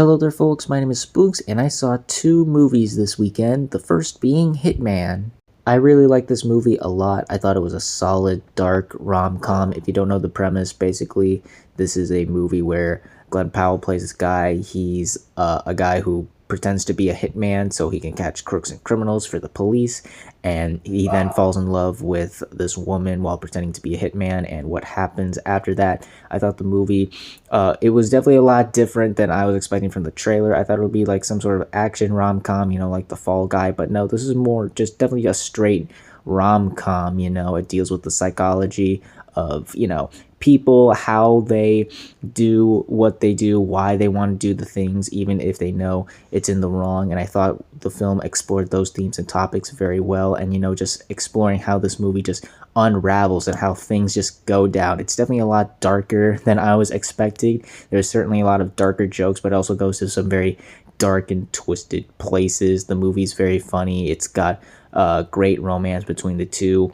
Hello there folks, my name is Spooks and I saw two movies this weekend, the first being Hitman. I really liked this movie a lot. I thought it was a solid, dark rom-com. If you don't know the premise, basically this is a movie where Glenn Powell plays this guy. He's a guy who pretends to be a hitman so he can catch crooks and criminals for the police, and he then falls in love with this woman while pretending to be a hitman. And what happens after that, I thought the movie it was definitely a lot different than I was expecting from the trailer. I thought it would be like some sort of action rom-com, like the Fall Guy, but no, this is more just definitely a straight rom-com. It deals with the psychology of people, how they do what they do, why they want to do the things even if they know it's in the wrong. And I thought the film explored those themes and topics very well, and just exploring how this movie just unravels and how things just go down. It's definitely a lot darker than I was expecting. There's certainly a lot of darker jokes, but it also goes to some very dark and twisted places. The movie's very funny. It's got great romance between the two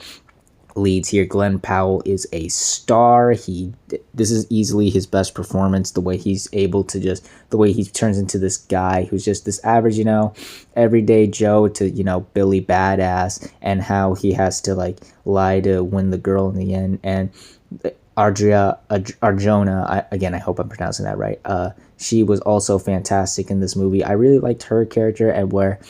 leads here. Glenn Powell is a star. This is easily his best performance, the way he's able to the way he turns into this guy who's just this average, everyday Joe to, Billy Badass, and how he has to lie to win the girl in the end. And Arjona, I hope I'm pronouncing that right. She was also fantastic in this movie. I really liked her character and where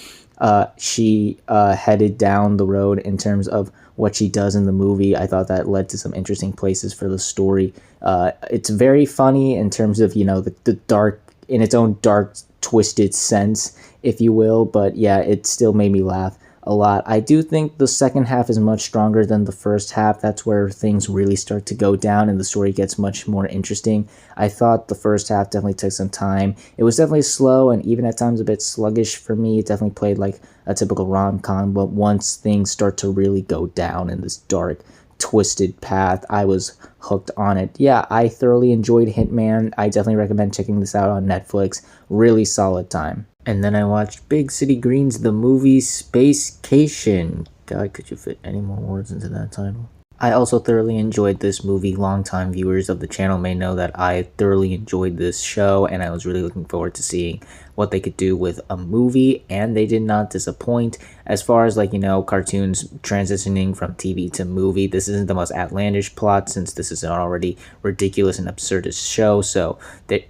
she headed down the road in terms of what she does in the movie. I thought that led to some interesting places for the story. It's very funny in terms of the dark, in its own dark twisted sense, if you will, but yeah, it still made me laugh a lot. I do think the second half is much stronger than the first half. That's where things really start to go down and the story gets much more interesting. I thought the first half definitely took some time. It was definitely slow and even at times a bit sluggish for me. It definitely played like a typical rom-com, but once things start to really go down in this dark, twisted path, I was hooked on it. Yeah, I thoroughly enjoyed Hitman. I definitely recommend checking this out on Netflix. Really solid time. And then I watched Big City Greens, the movie Spacecation. God, could you fit any more words into that title? I also thoroughly enjoyed this movie. Longtime viewers of the channel may know that I thoroughly enjoyed this show, and I was really looking forward to seeing what they could do with a movie, and they did not disappoint. As far as cartoons transitioning from TV to movie, this isn't the most outlandish plot since this is an already ridiculous and absurdist show, so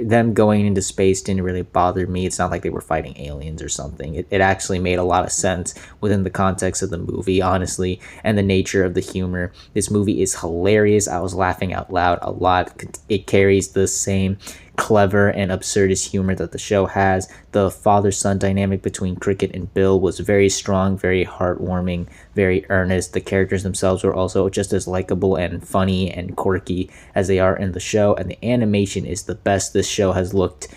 them going into space didn't really bother me. It's not like they were fighting aliens or something. It actually made a lot of sense within the context of the movie, honestly, and the nature of the humor. This movie is hilarious. I was laughing out loud a lot. It carries the same clever and absurdist humor that the show has. The father-son dynamic between Cricket and Bill was very strong, very heartwarming, very earnest. The characters themselves were also just as likable and funny and quirky as they are in the show, and the animation is the best this show has looked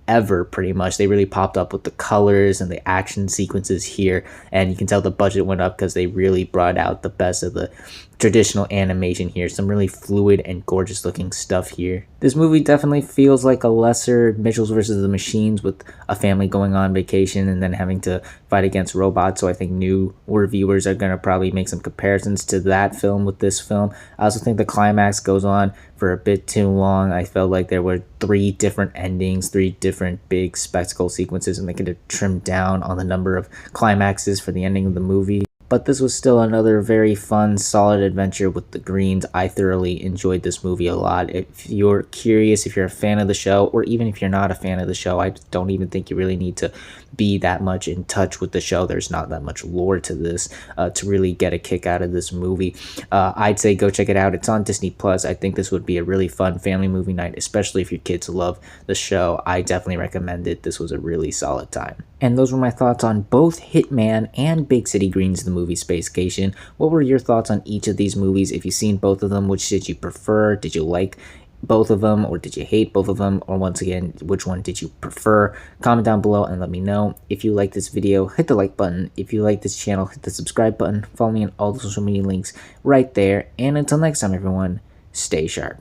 ever, pretty much. They really popped up with the colors and the action sequences here, and you can tell the budget went up because they really brought out the best of the traditional animation here. Some really fluid and gorgeous looking stuff here. This movie definitely feels like a lesser Mitchells versus the Machines, with a family going on vacation and then having to fight against robots. So I think newer viewers are going to probably make some comparisons to that film with this film. I also think the climax goes on for a bit too long. I felt like there were 3 different endings, 3 different big spectacle sequences, and they could have trimmed down on the number of climaxes for the ending of the movie. But this was still another very fun, solid adventure with the Greens. I thoroughly enjoyed this movie a lot. If you're curious, if you're a fan of the show, or even if you're not a fan of the show, I don't even think you really need to be that much in touch with the show. There's not that much lore to this to really get a kick out of this movie. I'd say go check it out. It's on Disney Plus. I think this would be a really fun family movie night, especially if your kids love the show. I definitely recommend it. This was a really solid time. And those were my thoughts on both Hitman and Big City Greens, the movie Spacecation. What were your thoughts on each of these movies? If you've seen both of them, which did you prefer? Did you like both of them, or did you hate both of them? Or once again, which one did you prefer? Comment down below and let me know. If you like this video, hit the like button. If you like this channel, hit the subscribe button. Follow me on all the social media links right there. And until next time, everyone, stay sharp.